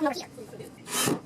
me over here.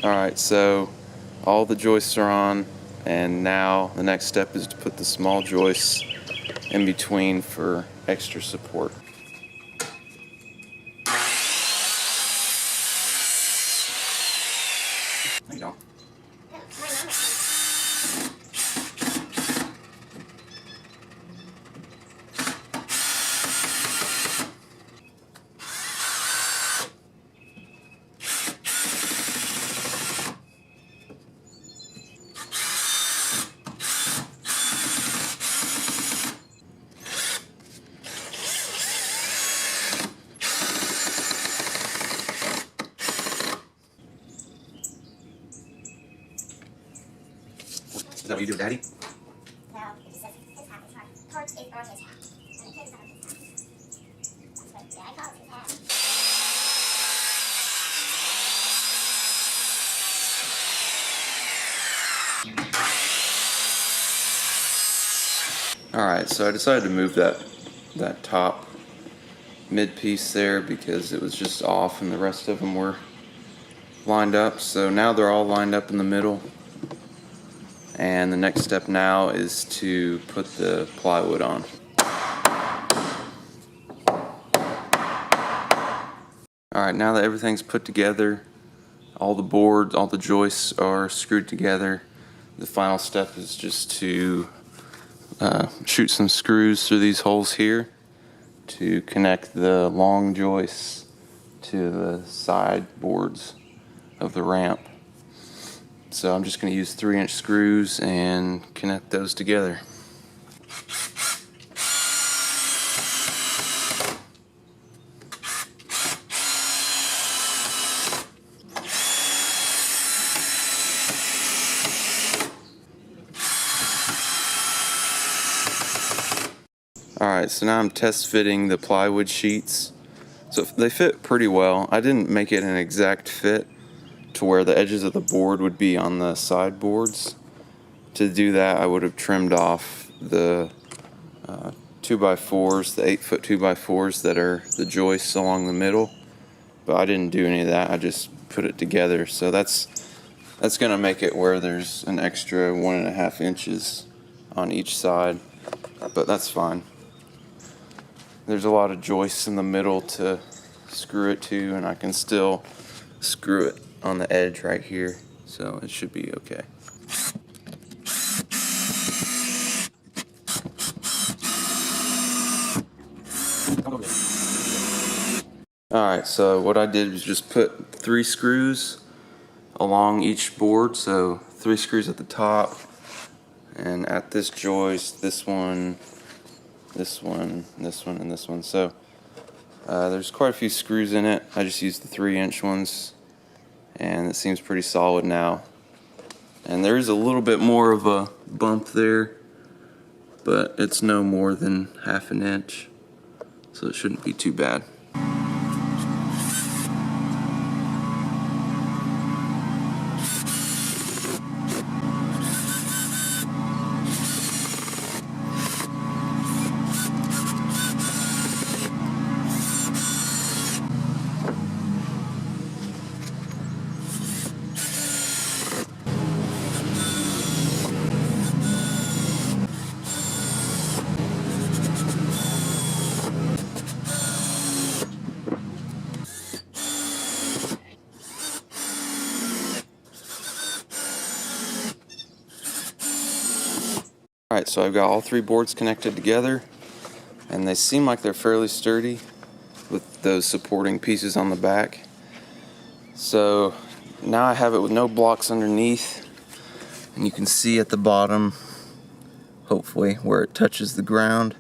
Alright, so all the joists are on, and now the next step is to put the small joists in between for extra support. There you go. Is that what you do, Daddy? No, it just says his half is hard. Torch is on his half. And the pin is on his half. That's what Dad calls his half. Alright, so I decided to move that top mid piece there because it was just off and the rest of them were lined up. So now they're all lined up in the middle. And the next step now is to put the plywood on. Alright, now that everything's put together, all the boards, all the joists are screwed together, the final step is just to shoot some screws through these holes here to connect the long joists to the side boards of the ramp. So I'm just going to use 3-inch screws and connect those together. Alright, so now I'm test fitting the plywood sheets. So they fit pretty well. I didn't make it an exact fit to where the edges of the board would be on the side boards. To do that, I would have trimmed off the 2x4s, the 8-foot 2x4s that are the joists along the middle. But I didn't do any of that. I just put it together. So that's going to make it where there's an extra 1.5 inches on each side. But that's fine. There's a lot of joists in the middle to screw it to, and I can still screw it on the edge right here, so it should be okay. Alright, so what I did was just put 3 screws along each board, so 3 screws at the top, and at this joist, this one, this one, this one, and this one. So there's quite a few screws in it. I just used the 3-inch ones, and it seems pretty solid now. And there is a little bit more of a bump there, but it's no more than 1/2 inch, so it shouldn't be too bad. Alright, so I've got all 3 boards connected together, and they seem like they're fairly sturdy with those supporting pieces on the back. So now I have it with no blocks underneath, and you can see at the bottom, hopefully, where it touches the ground.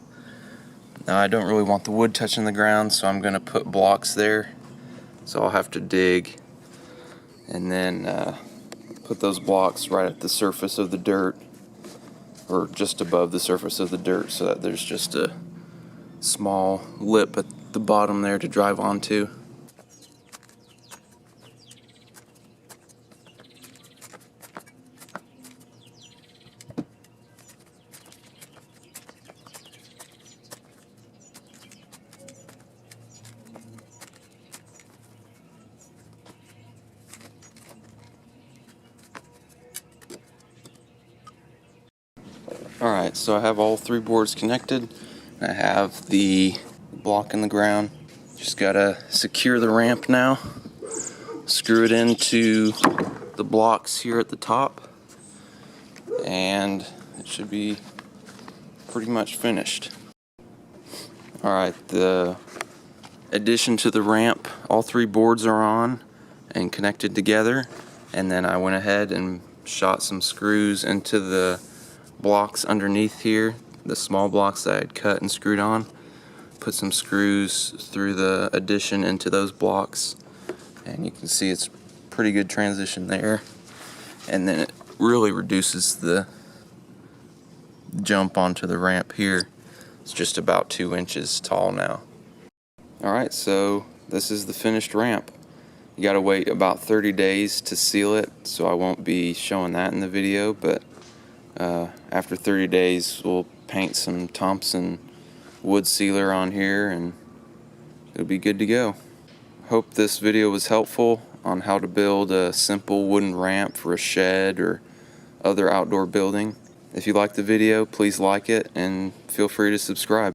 Now I don't really want the wood touching the ground, so I'm going to put blocks there. So I'll have to dig and then put those blocks right at the surface of the dirt, or just above the surface of the dirt, so that there's just a small lip at the bottom there to drive onto. Alright, so I have all 3 boards connected. I have the block in the ground. Just gotta secure the ramp now. Screw it into the blocks here at the top, and it should be pretty much finished. Alright, the addition to the ramp, all 3 boards are on and connected together, and then I went ahead and shot some screws into the blocks underneath here, the small blocks that I had cut and screwed on. Put some screws through the addition into those blocks, and you can see it's pretty good transition there, and then it really reduces the jump onto the ramp here. It's just about 2 inches tall now. Alright, so this is the finished ramp. You gotta wait about 30 days to seal it, so I won't be showing that in the video, but after 30 days we'll paint some Thompson wood sealer on here and it'll be good to go. Hope this video was helpful on how to build a simple wooden ramp for a shed or other outdoor building. If you liked the video, please like it and feel free to subscribe.